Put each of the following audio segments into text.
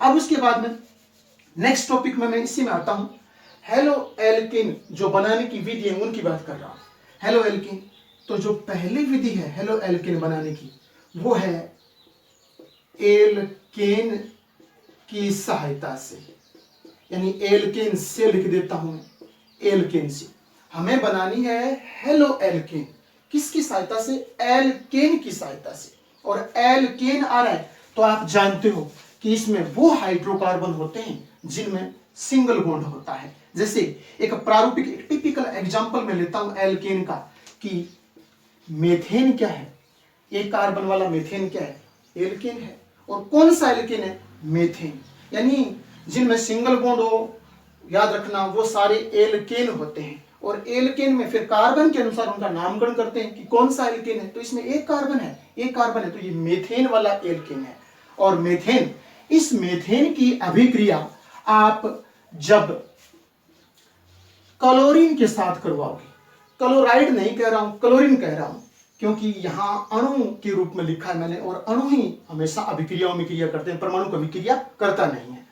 अब उसके बाद में नेक्स्ट टॉपिक में मैं इसी में आता हूं, हेलो एल्केन जो बनाने की विधि है उनकी बात कर रहा हूं। हेलो एल्केन, तो जो पहली विधि है हेलो एल्केन बनाने की वो है एल्केन की सहायता से, यानी एल्केन से लिख देता हूं, एल्केन से हमें बनानी है हेलो एल्केन। किसकी सहायता से? एल्केन की सहायता से। और एल्केन आ रहा है तो आप जानते हो कि इसमें वो हाइड्रोकार्बन होते हैं जिनमें सिंगल बॉन्ड होता है। जैसे एक प्रारूपिक एक टिपिकल एग्जांपल में लेता हूं एल्केन का, कि मेथेन क्या है, एक कार्बन वाला मेथेन क्या है? एल्केन है। और कौन सा एल्केन है? मेथेन। यानी जिनमें सिंगल बॉन्ड हो, याद रखना वो सारे एल्केन होते हैं। और एल्केन में फिर कार्बन के अनुसार उनका नामकरण करते हैं कि कौन सा एल्केन है। तो इसमें एक कार्बन है, तो ये मेथेन वाला एल्केन है। और मेथेन, इस मेथेन की अभिक्रिया आप जब क्लोरीन के साथ करवाओगे, क्लोराइड नहीं कह रहा हूं, क्लोरीन कह रहा हूं, क्योंकि यहां अणु के रूप में लिखा है मैंने, और अणु ही हमेशा अभिक्रियाओं में क्रिया करते हैं, परमाणु कभी क्रिया करता नहीं है।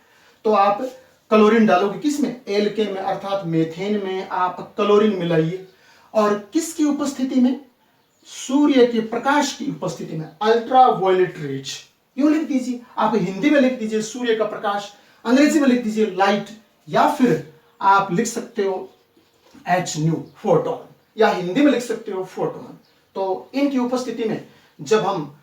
तो आप क्लोरीन डालोगे किसमें? एल्केन में, अर्थात मेथेन में आप क्लोरीन मिलाइए। और किसकी उपस्थिति में? सूर्य के प्रकाश की उपस्थिति में, अल्ट्रा वायलेट रेज। यूं लिख दीजिए, आप हिंदी में लिख दीजिए सूर्य का प्रकाश, अंग्रेजी में लिख दीजिए लाइट, या फिर आप लिख सकते हो एच न्यू फोटोन, या हिंदी में लिख सकते हो फोटोन। तो इनकी उपस्थिति में जब हम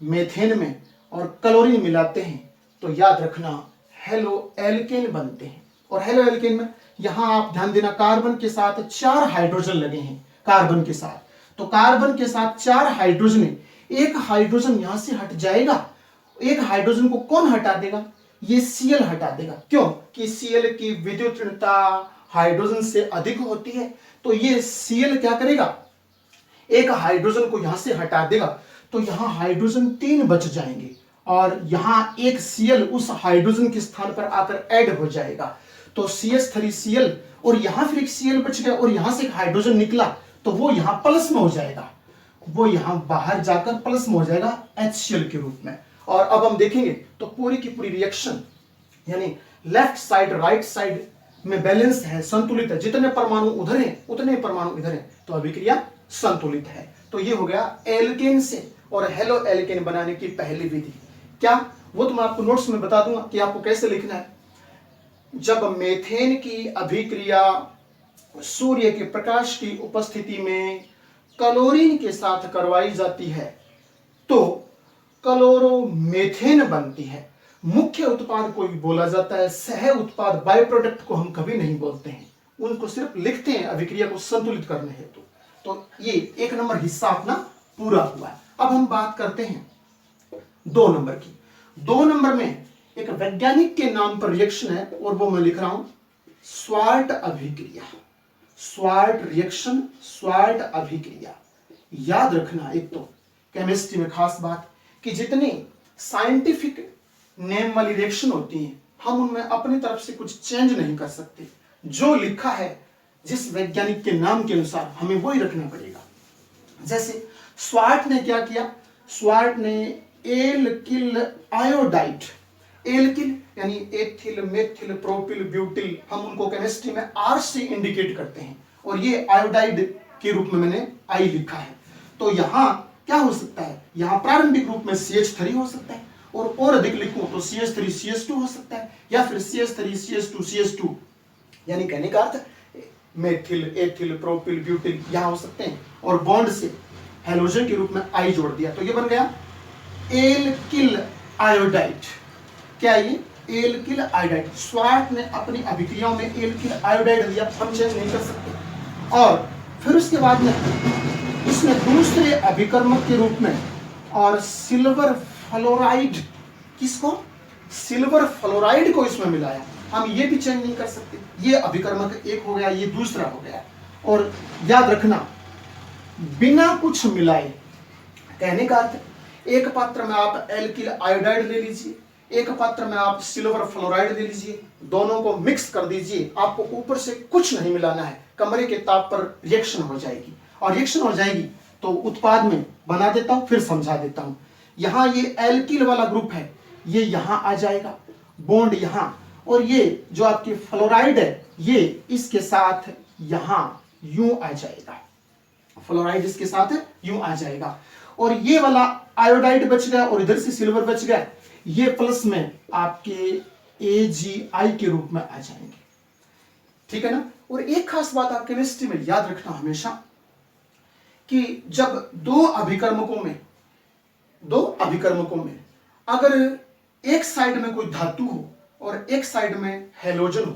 मेथेन में और क्लोरीन मिलाते हैं तो याद रखना हेलो एल्केन बनते हैं। और हेलो एल्केन में यहां आप ध्यान देना, कार्बन के साथ 4 हाइड्रोजन लगे हैं, कार्बन के साथ। तो कार्बन के साथ 4 हाइड्रोजन है, एक हाइड्रोजन यहां से हट जाएगा। एक हाइड्रोजन को कौन हटा देगा? ये Cl हटा देगा। क्यों? कि Cl की विद्युत ऋणता हाइड्रोजन से अधिक होती है। तो ये Cl क्या करेगा? एक हाइड्रोजन को यहां से हटा देगा, तो यहां हाइड्रोजन 3 बच जाएंगे, और यहां एक Cl उस हाइड्रोजन के स्थान पर आकर ऐड हो जाएगा। तो CH3Cl, और यहां फिर एक Cl बच गया, और यहां से एक हाइड्रोजन निकला, तो वो यहां प्लस में हो जाएगा, वो यहां बाहर जाकर प्लस में हो जाएगा HCl के रूप में। और अब हम देखेंगे तो पूरी की पूरी रिएक्शन, यानी लेफ्ट साइड राइट साइड में बैलेंस है, संतुलित है। जितने परमाणु उधर हैं उतने परमाणु इधर हैं, तो अभिक्रिया संतुलित है। तो ये हो गया एल्केन से और हेलो एल्केन बनाने की पहली विधि। क्या? वो तो मैं आपको नोट्स में बता दूंगा कि आपको कैसे लिखना है। जब मेथेन की अभिक्रिया सूर्य के प्रकाश की उपस्थिति में क्लोरीन के साथ करवाई जाती है तो क्लोरोमेथेन बनती है। मुख्य उत्पाद को भी बोला जाता है, सह उत्पाद बाय प्रोडक्ट को हम कभी नहीं बोलते हैं, उनको सिर्फ लिखते हैं अभिक्रिया को संतुलित करने हेतु। तो ये 1 नंबर हिस्सा अपना पूरा हुआ। अब हम बात करते हैं 2 नंबर की। 2 नंबर में एक वैज्ञानिक के नाम पर रिएक्शन है, और वो मैं लिख रहा हूं स्वार्ट अभिक्रिया। स्वार्ट रिएक्शन, स्वार्ट अभिक्रिया। याद रखना, एक तो केमिस्ट्री में खास बात कि जितनी साइंटिफिक नेम वाली रिएक्शन होती है हम उनमें अपनी तरफ से कुछ चेंज नहीं कर सकते। जो लिखा है जिस वैज्ञानिक के नाम के अनुसार हमें वही रखना पड़ेगा। जैसे स्वार्ट ने क्या किया? स्वार्ट ने एल्किल आयोडाइड, एल्किल यानी एथिल मेथिल प्रोपिल ब्यूटिल, हम उनको केमिस्ट्री में R से इंडिकेट करते हैं, और ये आयोडाइड के रूप में मैंने I लिखा है। तो यहां क्या हो सकता है? यहां प्रारंभिक रूप में CH3 हो सकता है, और अधिक लिखूं तो CH3 CH2 हो सकता है, या फिर CH3 CH2 CH2, यानी कहने का अर्थ मेथिल एथिल प्रोपिल ब्यूटिल यहां हो सकते हैं, और बॉन्ड से हेलोजन के रूप में I जोड़ दिया, तो ये बन गया एल्किल आयोडाइड। क्या ये? Alkyl iodide. स्वार्ट ने अपनी अभिक्रियाओं में एल्किल आयोडाइड दिया, हम चेंज नहीं कर सकते। और फिर उसके बाद में इसने दूसरे अभिकर्मक के रूप में और सिल्वर फ्लोराइड, किसको? सिल्वर फ्लोराइड को इसमें मिलाया। हम ये भी चेंज नहीं कर सकते। ये अभिकर्मक एक हो गया, ये दूसरा हो गया। और याद रखना, बिना कुछ मिलाए, कहने का अर्थ एक पात्र में आप एल्किल आयोडाइड ले लीजिए, एक पात्र में आप सिल्वर फ्लोराइड ले लीजिए, दोनों को मिक्स कर दीजिए। आपको ऊपर से कुछ नहीं मिलाना है, कमरे के ताप पर रिएक्शन हो जाएगी, और रिएक्शन हो जाएगी तो उत्पाद में बना देता हूं, फिर समझा देता हूं। यहां ये एल्किल वाला ग्रुप है, ये यहां आ जाएगा, बॉन्ड यहां, और ये जो आपकी फ्लोराइड है ये इसके साथ यहां यूं आ जाएगा, फ्लोराइड इसके साथ यूं आ जाएगा, और ये वाला आयोडाइड बच गया और इधर से सिल्वर बच गया, ये प्लस में आपके AgI के रूप में आ जाएंगे। ठीक है ना। और एक खास बात आप केमिस्ट्री में याद रखना हमेशा कि जब दो अभिकर्मकों में अगर एक साइड में कोई धातु हो और एक साइड में हैलोजन हो,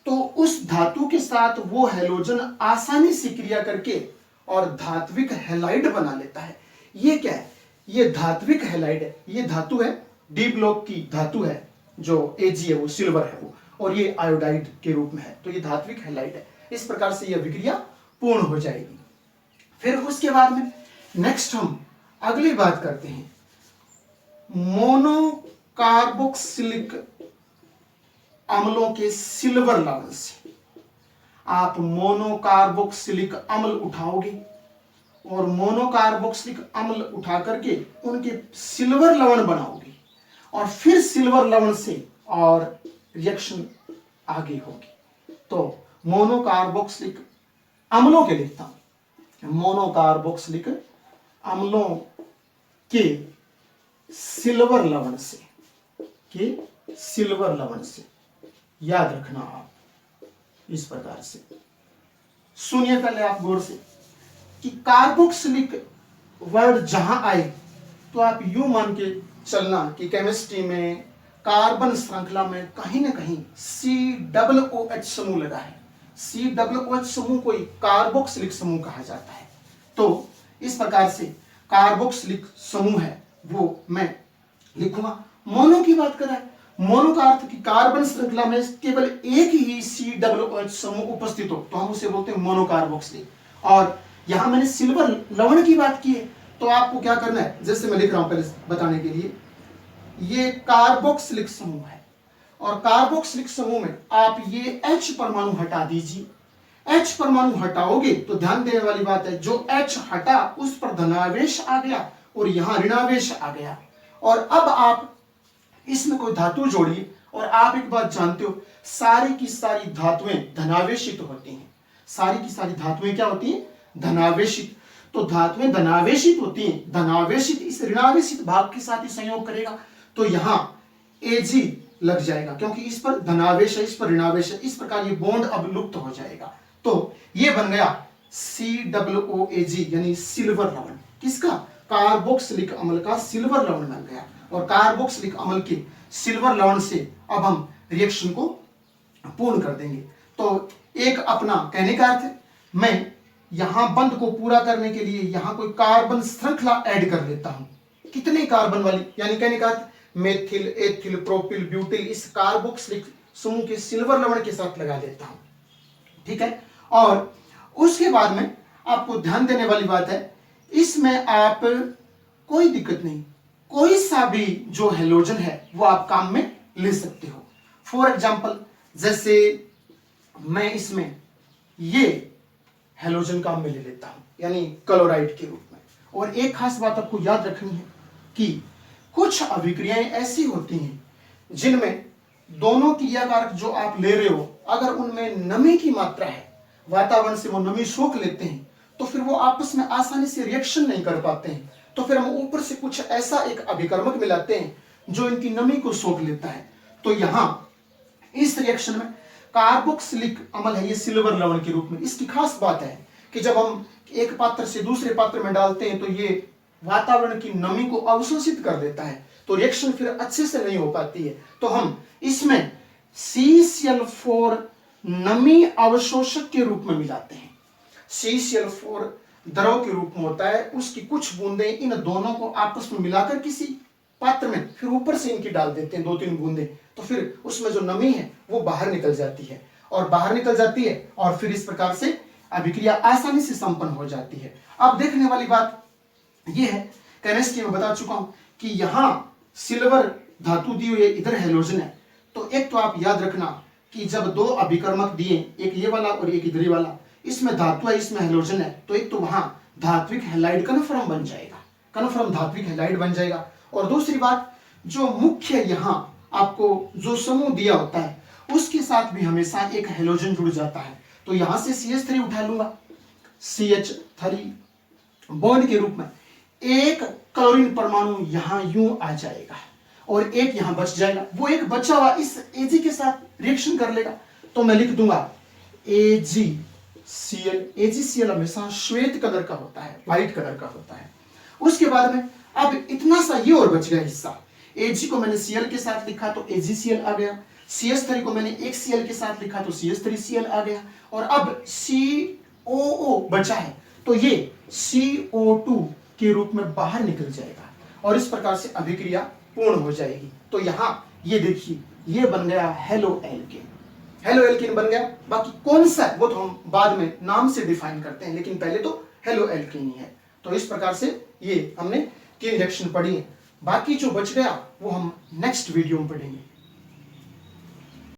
तो उस धातु के साथ वो हैलोजन आसानी से क्रिया करके और धात्विक हैलाइड बना लेता है। ये क्या है? ये धात्विक हैलाइड है। ये धातु है, डी ब्लॉक की धातु है, जो Ag है वो सिल्वर है वो, और ये आयोडाइड के रूप में है, तो ये धात्विक हैलाइड है। इस प्रकार से यह विक्रिया पूर्ण हो जाएगी। फिर उसके बाद में नेक्स्ट हम अगली बात करते हैं मोनोकार्बोक्सिलिक अम्लों के सिल्वर लवण से। आप मोनोकार्बोक्सिलिक अम्ल उठाओगे और मोनोकार्बोक्सिलिक अम्ल उठा करके उनके सिल्वर लवण बनाओगे, और फिर सिल्वर लवण से और रिएक्शन आगे होगी। तो मोनोकार्बोक्सिलिक अम्लों के लिखता हूं, मोनोकार्बोक्सिलिक अम्लों के सिल्वर लवण से, याद रखना आप इस प्रकार से। सुनिए पहले आप गौर से कि कार्बोक्सिलिक वर्ड जहां आए तो आप यूं मान के चलना कि केमिस्ट्री में कार्बन श्रृंखला में कहीं ना कहीं COOH समूह लगा है। COOH समूह को कार्बोक्सिलिक समूह कहा जाता है। तो इस प्रकार से कार्बोक्सिलिक समूह है वो मैं लिखूंगा। मोनो की बात कर रहा है, मोनो का अर्थ कि कार्बन श्रृंखला में केवल एक ही COOH समूह उपस्थित हो तो हम उसे बोलते हैं मोनोकार्बोक्सिलिक। और यहां मैंने सिल्वर लवण की बात की है, तो आपको क्या करना है, जैसे मैं लिख रहा हूं पहले बताने के लिए, ये कार्बोक्सिलिक समूह है, और कार्बोक्सिलिक समूह में आप ये H परमाणु हटा दीजिए। H परमाणु हटाओगे तो ध्यान देने वाली बात है, जो H हटा उस पर धनावेश आ गया और यहां ऋणावेश आ गया। और अब आप इसमें कोई धातु जोड़िए, और आप एक बात जानते हो, सारी की सारी धातुएं धनावेशित होती हैं। सारी की सारी धातुएं क्या होती हैं? धनावेशित। तो धातुएं धनावेशित होती हैं, धनावेशित इस ऋणावेशित भाग के साथ ही संयोग करेगा, तो यहां Ag लग जाएगा, क्योंकि इस पर धनावेश है, इस पर ऋणावेश है। इस प्रकार ये बॉन्ड अब लुप्त हो जाएगा। तो ये बन गया COOAg यानी सिल्वर लवण। किसका? कार्बोक्सिलिक अम्ल का सिल्वर लवण बन गया। और कार्बोक्सिलिक अम्ल के सिल्वर लवण से अब हम रिएक्शन को पूर्ण कर देंगे। तो एक अपना कहने का अर्थ, मैं यहां बंद को पूरा करने के लिए यहां कोई कार्बन श्रृंखला ऐड कर लेता हूं। कितने कार्बन वाली, यानी कहने का अर्थ मेथिल, एथिल, प्रोपिल, ब्यूटिल, इस कार्बोक्सिलिक समूह के सिल्वर लवण के साथ लगा देता हूं। ठीक है। और उसके बाद में आपको ध्यान देने वाली बात है, इसमें आप कोई दिक्कत नहीं, कोई सा भी जो हैलोजन है वो आप काम में ले सकते हो। फॉर एग्जाम्पल, जैसे मैं इसमें ये हैलोजन काम में ले लेता हूं, यानी क्लोराइड के रूप में। और एक खास बात आपको याद रखनी है कि कुछ अभिक्रियाएं ऐसी होती हैं जिनमें दोनों क्रियाकारक जो आप ले रहे हो, अगर उनमें नमी की मात्रा है, वातावरण से वो नमी सोख लेते हैं, तो फिर वो आपस में आसानी से रिएक्शन नहीं कर पाते हैं। तो फिर हम ऊपर से कुछ ऐसा एक अभिकर्मक मिलाते हैं जो इनकी नमी को सोख लेता है। तो यहां इस रिएक्शन में कार्बोक्सिलिक अम्ल है, ये सिल्वर लवण के रूप में। इसकी खास बात है कि जब हम एक पात्र से दूसरे पात्र में डालते हैं तो ये वातावरण की नमी को अवशोषित कर देता है, तो रिएक्शन फिर अच्छे से नहीं हो पाती है। तो हम इसमें CCl4 नमी अवशोषक के रूप में मिलाते हैं। CCl4 द्रव के रूप में होता है, उसकी कुछ बूंदें इन दोनों को आपस में मिलाकर किसी पात्र में फिर ऊपर से इनकी डाल देते हैं, 2-3 बूंदें, तो फिर उसमें जो नमी है वो बाहर निकल जाती है, और फिर इस प्रकार से अभिक्रिया आसानी से संपन्न हो जाती है। अब देखने वाली बात ये है, केमिस्ट्री में बता चुका हूं कि यहां सिल्वर धातु दी हुई है, इधर हैलोजन है। तो एक तो आप याद रखना कि जब दो अभिकर्मक दिए, एक ये वाला और एक इधर वाला, इसमें धातु है, इसमें हैलोजन है, तो एक तो वहां धात्विक हैलाइड कन्फर्म धात्विक हैलाइड बन जाएगा। और दूसरी बात, जो मुख्य यहां आपको जो समूह दिया होता है उसके साथ भी हमेशा एक हेलोजन जुड़ जाता है। तो यहां से CH3 उठा लूंगा, CH3 बॉन्ड के रूप में एक क्लोरीन परमाणु यहां यूं आ जाएगा और एक यहां बच जाएगा। वो एक बचा हुआ इस Ag के साथ रिएक्शन कर लेगा, तो मैं लिख दूंगा AgCl। AgCl हमेशा श्वेत कलर का होता है, व्हाइट कलर का होता है। उसके बाद में अब इतना सा ये और बच गया हिस्सा। Ag को मैंने Cl के साथ लिखा तो AgCl आ गया, CH3 को मैंने एक Cl के साथ लिखा तो CH3Cl आ गया, और अब COO बचा है तो ये CO2 के रूप में बाहर निकल जाएगा और इस प्रकार से अभिक्रिया पूर्ण हो जाएगी। तो यहां ये देखिए, ये बन गया हेलो एल्केन। हेलो एल्केन बन गया। बाकी कौन सा है वो तो हम बाद में नाम से डिफाइन करते हैं, लेकिन पहले तो हेलो एल्केन ही है। तो इस प्रकार से ये हमने 3 रिएक्शन पढ़ी है। बाकी जो बच गया वो हम नेक्स्ट वीडियो में पढ़ेंगे।